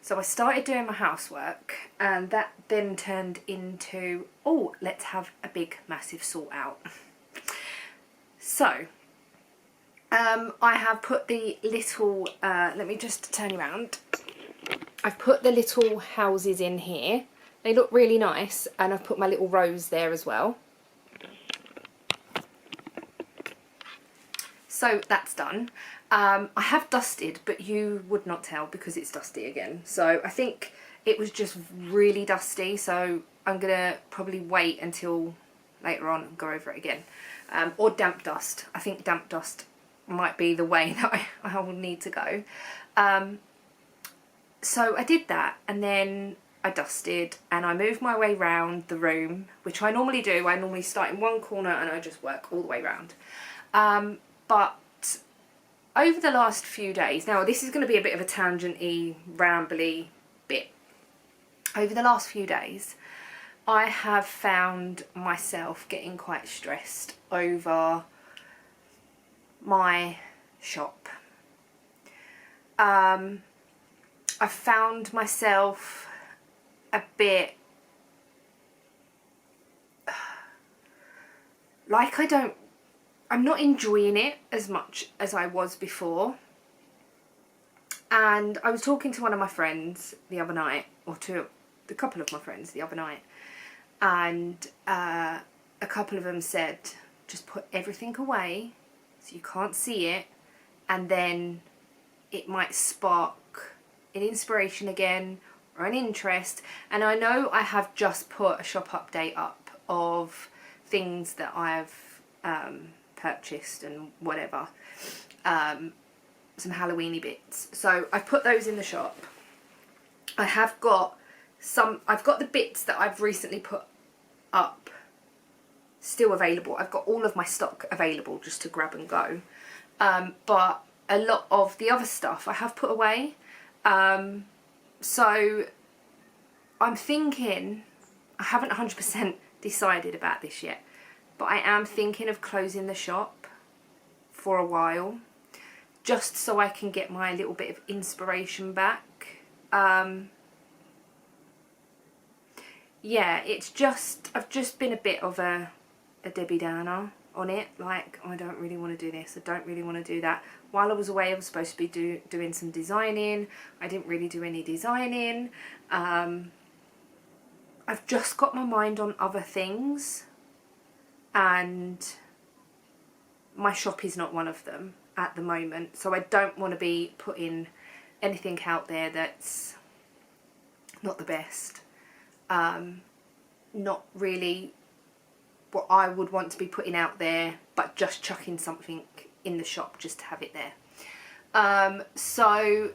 Speaker 1: So I started doing my housework, and that then turned into, oh, let's have a big massive sort out. So I have put the little, let me just turn you around. I've put the little houses in here. They look really nice, and I've put my little rose there as well. So that's done. I have dusted, but you would not tell because it's dusty again. So I think it was just really dusty, so I'm going to probably wait until later on and go over it again. Or damp dust. I think damp dust might be the way that I will need to go. So I did that, and then I dusted and I moved my way round the room, which I normally do. I normally start in one corner and I just work all the way round. But over the last few days, now this is going to be a bit of a tangent-y, rambly bit. Over the last few days, I have found myself getting quite stressed over my shop. I found myself a bit like I'm not enjoying it as much as I was before. And I was talking to one of my friends the other night, or to a couple of my friends the other night, and a couple of them said, just put everything away so you can't see it, and then it might spark an inspiration again or an interest. And I know I have just put a shop update up of things that I've purchased and whatever, some Halloweeny bits, so I've put those in the shop. I've got the bits that I've recently put up still available. I've got all of my stock available just to grab and go, but a lot of the other stuff I have put away. So I'm thinking I haven't 100% decided about this yet, but I am thinking of closing the shop for a while, just so I can get my little bit of inspiration back. Yeah, it's just, I've just been a bit of a Debbie Downer on it. Like, I don't really want to do this, I don't really want to do that. While I was away, I was supposed to be doing some designing. I didn't really do any designing. I've just got my mind on other things, and my shop is not one of them at the moment. So I don't want to be putting anything out there that's not the best. Not really what I would want to be putting out there, but just chucking something in the shop just to have it there. So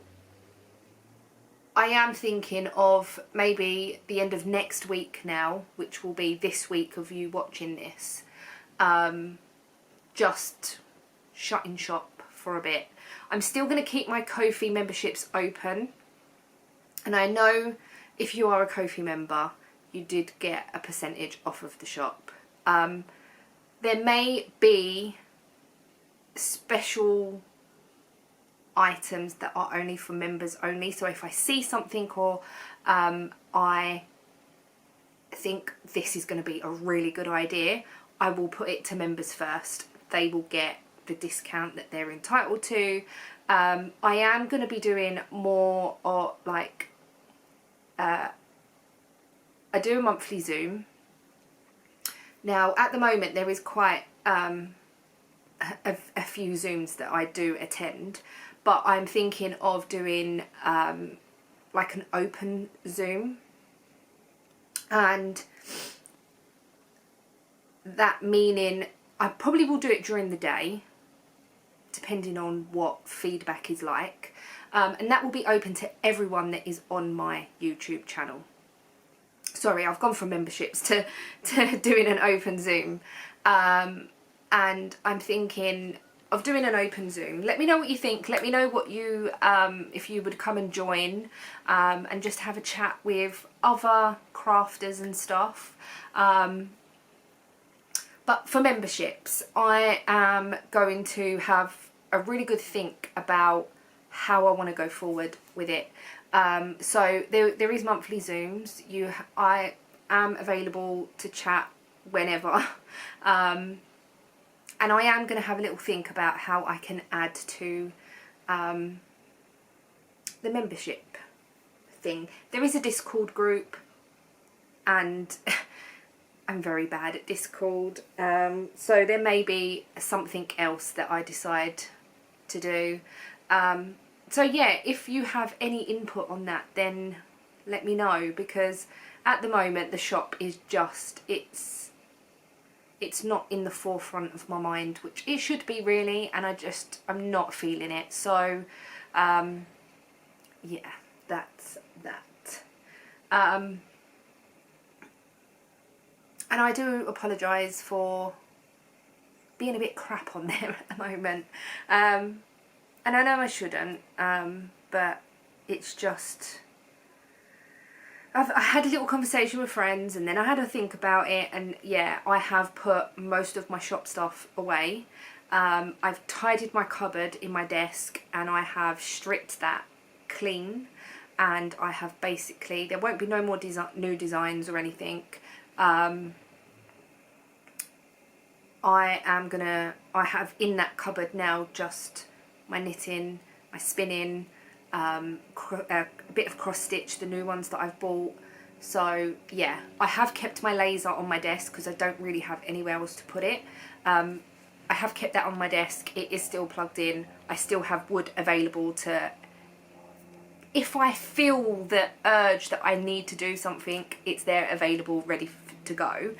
Speaker 1: I am thinking of maybe the end of next week now, which will be this week of you watching this, just shutting shop for a bit. I'm still going to keep my Ko-fi memberships open, and I know if you are a Ko-fi member, you did get a percentage off of the shop. There may be special items that are only for members only. So if I see something, or I think this is going to be a really good idea, I will put it to members first. They will get the discount that they're entitled to. I am going to be doing more, or like, I do a monthly Zoom. Now at the moment there is quite a few Zooms that I do attend, but I'm thinking of doing like an open Zoom, and that meaning I probably will do it during the day, depending on what feedback is like, and that will be open to everyone that is on my YouTube channel. Sorry, I've gone from memberships to doing an open Zoom, and I'm thinking of doing an open Zoom. Let me know what you think. Let me know what you, if you would come and join, and just have a chat with other crafters and stuff. But for memberships, I am going to have a really good think about how I want to go forward with it. So there is monthly Zooms. I am available to chat whenever, and I am going to have a little think about how I can add to the membership thing. There is a Discord group, and I'm very bad at Discord, so there may be something else that I decide to do. So yeah, if you have any input on that, then let me know, because at the moment the shop is just, it's not in the forefront of my mind, which it should be really, and I'm not feeling it. So yeah, that's that. And I do apologise for being a bit crap on there at the moment. And I know I shouldn't, but it's just, I had a little conversation with friends, and then I had to think about it, and yeah, I have put most of my shop stuff away. I've tidied my cupboard in my desk, and I have stripped that clean, and I have basically, there won't be no more new designs or anything. I have in that cupboard now just my knitting, my spinning, a bit of cross stitch, the new ones that I've bought. So yeah, I have kept my laser on my desk because I don't really have anywhere else to put it. I have kept that on my desk. It is still plugged in. I still have wood available to, if I feel the urge that I need to do something, it's there available, ready to go.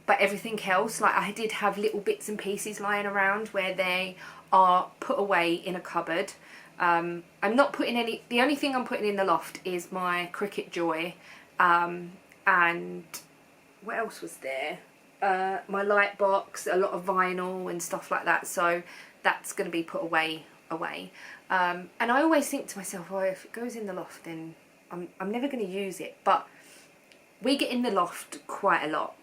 Speaker 1: But everything else, like I did have little bits and pieces lying around where they are put away in a cupboard. I'm not putting any, the only thing I'm putting in the loft is my Cricut Joy, and what else was there? My light box, a lot of vinyl and stuff like that, so that's going to be put away. And I always think to myself, oh, if it goes in the loft then I'm never going to use it, but we get in the loft quite a lot.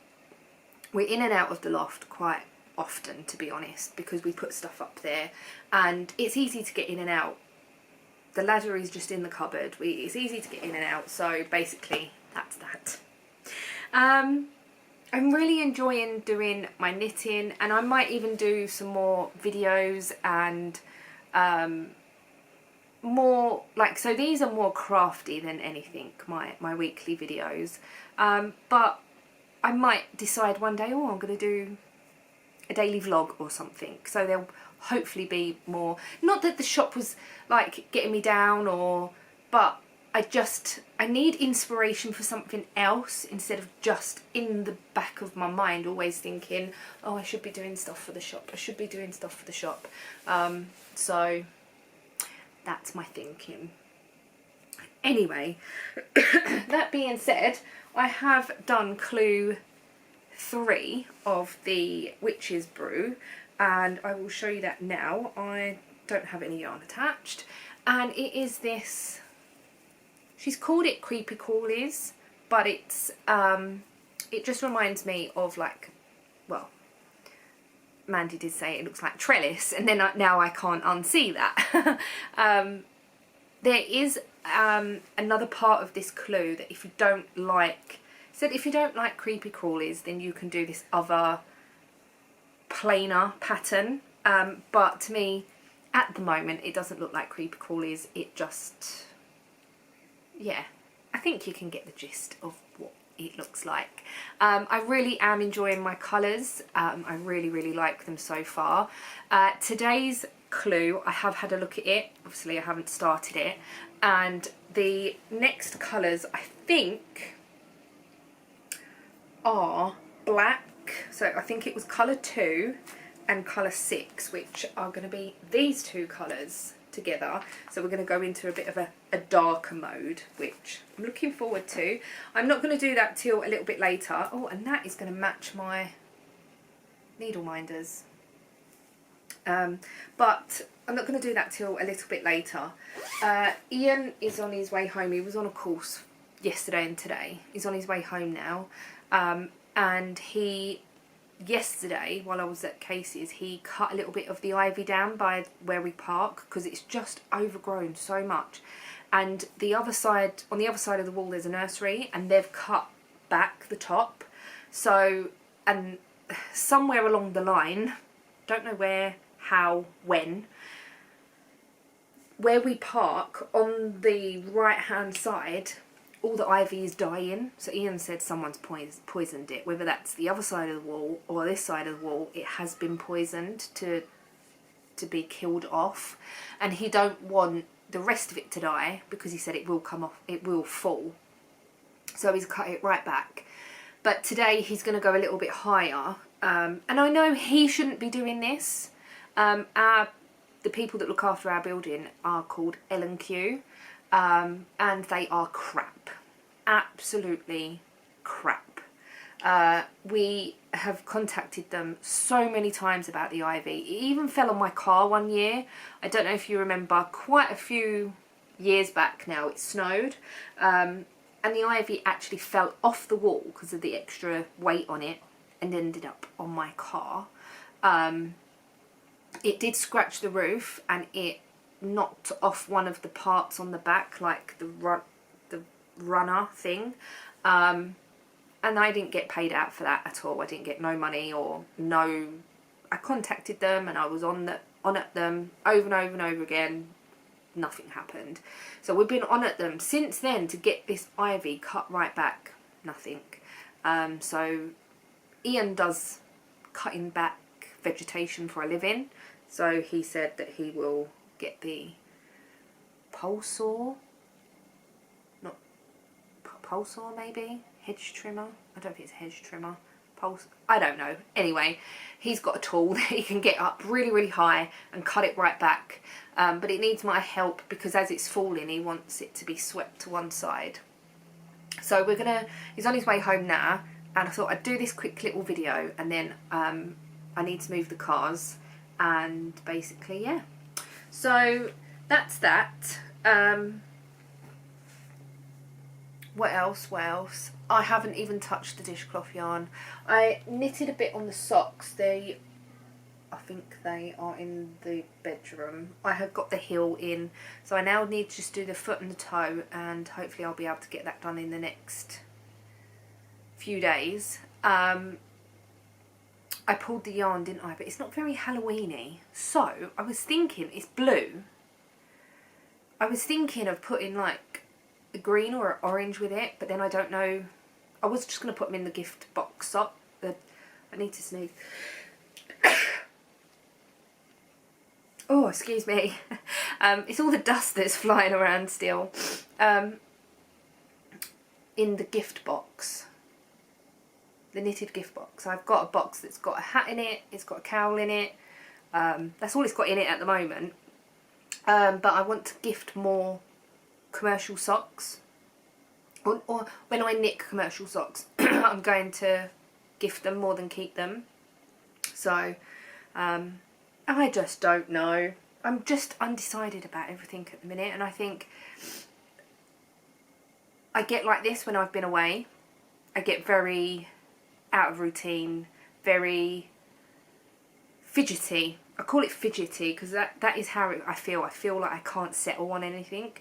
Speaker 1: We're in and out of the loft quite often, to be honest, because we put stuff up there and it's easy to get in and out. The ladder is just in the cupboard. It's easy to get in and out, so basically that's that. I'm really enjoying doing my knitting, and I might even do some more videos and more like, so these are more crafty than anything, my weekly videos, but I might decide one day, oh, I'm going to do a daily vlog or something, so there'll hopefully be more. Not that the shop was like getting me down, or, but I need inspiration for something else, instead of just in the back of my mind always thinking, oh, I should be doing stuff for the shop, I should be doing stuff for the shop. So that's my thinking. Anyway, that being said, I have done clue 3 of the Witch's Brew, and I will show you that now. I don't have any yarn attached, and it is this, she's called it Creepy Crawlies, but it's it just reminds me of, like, well, Mandy did say it looks like trellis, and then now I can't unsee that. There is another part of this clue that if you don't like, said if you don't like creepy crawlies, then you can do this other plainer pattern, but to me at the moment it doesn't look like creepy crawlies. It just, yeah, I think you can get the gist of what it looks like. I really am enjoying my colours. I really like them so far. Today's clue, I have had a look at it, obviously I haven't started it, and the next colours I think are black, so I think it was colour 2 and colour 6, which are going to be these two colours together. So we're going to go into a bit of a darker mode, which I'm looking forward to. I'm not going to do that till a little bit later. Oh, and that is going to match my needle minders. But I'm not going to do that till a little bit later. Ian is on his way home. He was on a course yesterday and today. He's on his way home now. And he, yesterday, while I was at Casey's, he cut a little bit of the ivy down by where we park, because it's just overgrown so much. And the other side, on the other side of the wall, there's a nursery, and they've cut back the top. So, and somewhere along the line, don't know where, how, when, where we park on the right hand side, all the ivy is dying. So Ian said someone's poisoned it, whether that's the other side of the wall or this side of the wall. It has been poisoned to be killed off, and he don't want the rest of it to die, because he said it will come off, it will fall, so he's cut it right back. But today he's going to go a little bit higher, and I know he shouldn't be doing this. The people that look after our building are called L&Q, and they are crap, absolutely crap. We have contacted them so many times about the ivy. It even fell on my car one year. I don't know if you remember, quite a few years back now, it snowed, and the ivy actually fell off the wall because of the extra weight on it, and ended up on my car. It did scratch the roof, and it knocked off one of the parts on the back, like the runner thing, and I didn't get paid out for that at all. I didn't get no money or no. I contacted them, and I was on at them over and over and over again. Nothing happened. So we've been on at them since then to get this ivy cut right back. Nothing. So Ian does cutting back vegetation for a living, so he said that he will get the pole saw, not pole saw, maybe hedge trimmer. I don't think it's hedge trimmer. Pulse, I don't know. Anyway, he's got a tool that he can get up really high and cut it right back, but it needs my help, because as it's falling he wants it to be swept to one side. So we're gonna, he's on his way home now, and I thought I'd do this quick little video, and then I need to move the cars, and basically, yeah. So that's that. what else? I haven't even touched the dishcloth yarn. I knitted a bit on the socks. I think they are in the bedroom. I have got the heel in, so I now need to just do the foot and the toe, and hopefully I'll be able to get that done in the next few days. I pulled the yarn, didn't I? But it's not very Halloweeny. So I was thinking, it's blue. I was thinking of putting like a green or an orange with it, but then I don't know. I was just going to put them in the gift box up. I need to sneeze. Oh, excuse me. It's all the dust that's flying around still. In the gift box. The knitted gift box. I've got a box that's got a hat in it. It's got a cowl in it. That's all it's got in it at the moment. But I want to gift more commercial socks. Or when I knit commercial socks, I'm going to gift them more than keep them. So, I just don't know. I'm just undecided about everything at the minute, and I think I get like this when I've been away. I get very out of routine, very fidgety. I call it fidgety because that is how I feel. I feel like I can't settle on anything.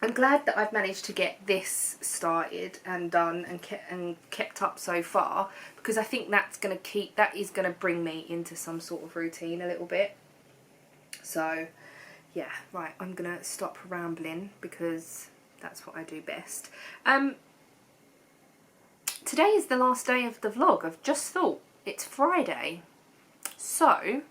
Speaker 1: I'm glad that I've managed to get this started and done and kept up so far, because I think that is going to bring me into some sort of routine a little bit. So yeah, right, I'm going to stop rambling because that's what I do best. Today is the last day of the vlog. I've just thought it's Friday. So,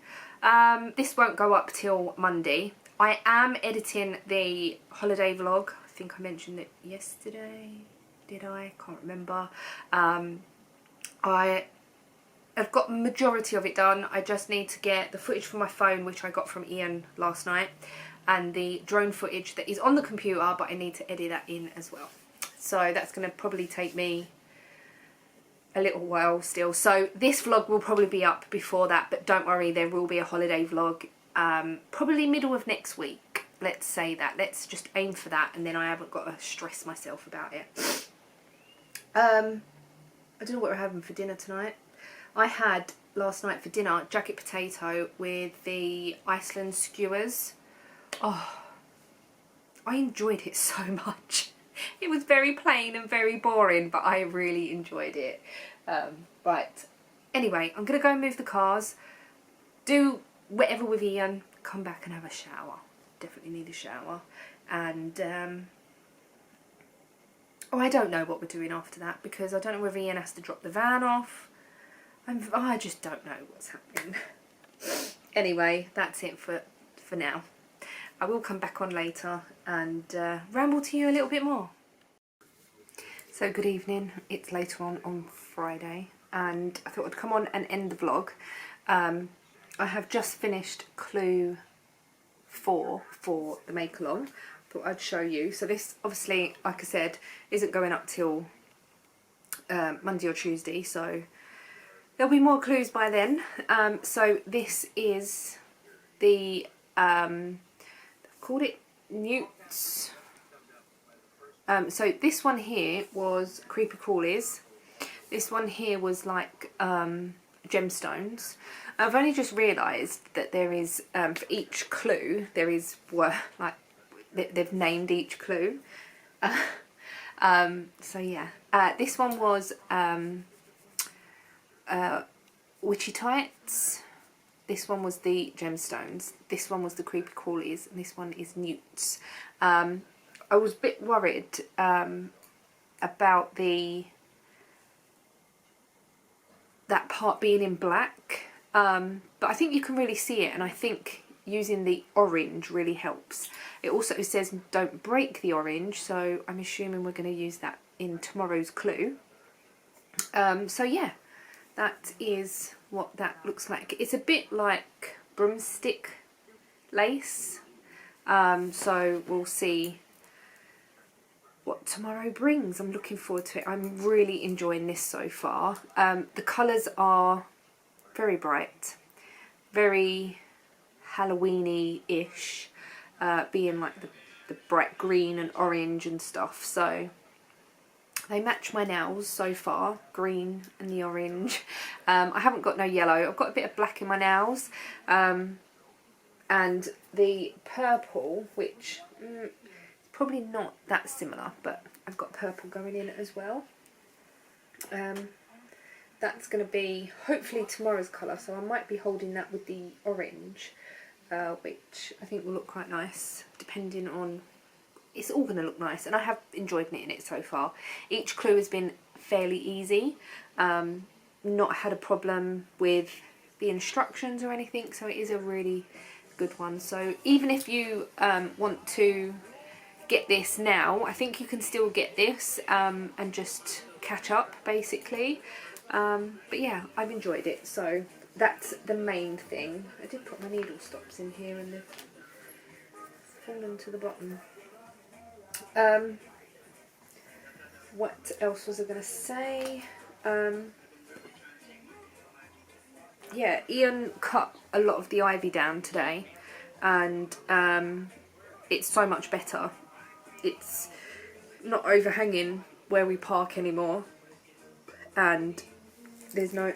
Speaker 1: this won't go up till Monday. I am editing the holiday vlog. I think I mentioned it yesterday. Did I? Can't remember. I have got the majority of it done. I just need to get the footage from my phone, which I got from Ian last night, and the drone footage that is on the computer, but I need to edit that in as well. So that's going to probably take me a little while still. So this vlog will probably be up before that, but don't worry, there will be a holiday vlog probably middle of next week. Let's say that. Let's just aim for that, and then I haven't got to stress myself about it. I don't know what we're having for dinner tonight. I had last night for dinner jacket potato with the Iceland skewers. Oh, I enjoyed it so much. It was very plain and very boring, but I really enjoyed it. Right, anyway, I'm going to go and move the cars, do whatever with Ian, come back and have a shower. Definitely need a shower. And, I don't know what we're doing after that, because I don't know whether Ian has to drop the van off. I just don't know what's happening. Anyway, that's it for now. I will come back on later and ramble to you a little bit more. So good evening, it's later on Friday, and I thought I'd come on and end the vlog. I have just finished clue 4 for the make along. Thought I'd show you. So this obviously, like I said, isn't going up till Monday or Tuesday, so there'll be more clues by then. So this is the I've called it newts. So this one here was creepy crawlies. This one here was like gemstones. I've only just realised that there is for each clue there is like they've named each clue. So yeah, this one was witchy tights. This one was the gemstones. This one was the creepy crawlies, and this one is newts. I was a bit worried about that part being in black, but I think you can really see it, and I think using the orange really helps. It also says don't break the orange, so I'm assuming we're going to use that in tomorrow's clue. So yeah, that is what that looks like. It's a bit like broomstick lace, so we'll see what tomorrow brings. I'm looking forward to it. I'm really enjoying this so far. The colours are very bright, very Halloweeny-ish, being like the the bright green and orange and stuff, so they match my nails so far, green and the orange. I haven't got no yellow. I've got a bit of black in my nails, and the purple, which is probably not that similar, but I've got purple going in as well. That's going to be hopefully tomorrow's colour, so I might be holding that with the orange, which I think will look quite nice, depending on... It's all going to look nice, and I have enjoyed knitting it so far. Each clue has been fairly easy, not had a problem with the instructions or anything, so it is a really good one. So even if you want to get this now, I think you can still get this and just catch up basically. But yeah, I've enjoyed it, so that's the main thing. I did put my needle stops in here and they've fallen to the bottom. What else was I going to say? Yeah, Ian cut a lot of the ivy down today, and it's so much better. It's not overhanging where we park anymore, and there's no,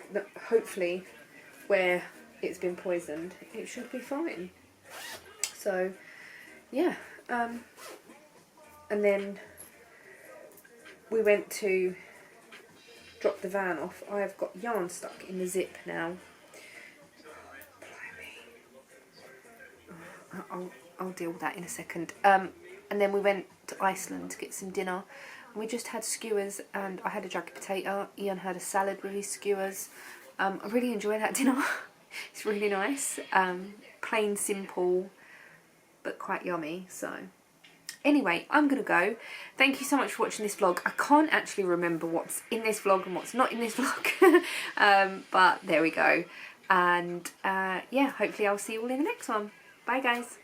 Speaker 1: hopefully where it's been poisoned it should be fine. So yeah, and then we went to drop the van off. I've got yarn stuck in the zip now. I'll deal with that in a second. And then we went to Iceland to get some dinner. And we just had skewers, and I had a jacket potato. Ian had a salad with his skewers. I really enjoyed that dinner. It's really nice. Plain, simple, but quite yummy. So anyway, I'm going to go. Thank you so much for watching this vlog. I can't actually remember what's in this vlog and what's not in this vlog. But there we go. And yeah, hopefully I'll see you all in the next one. Bye guys.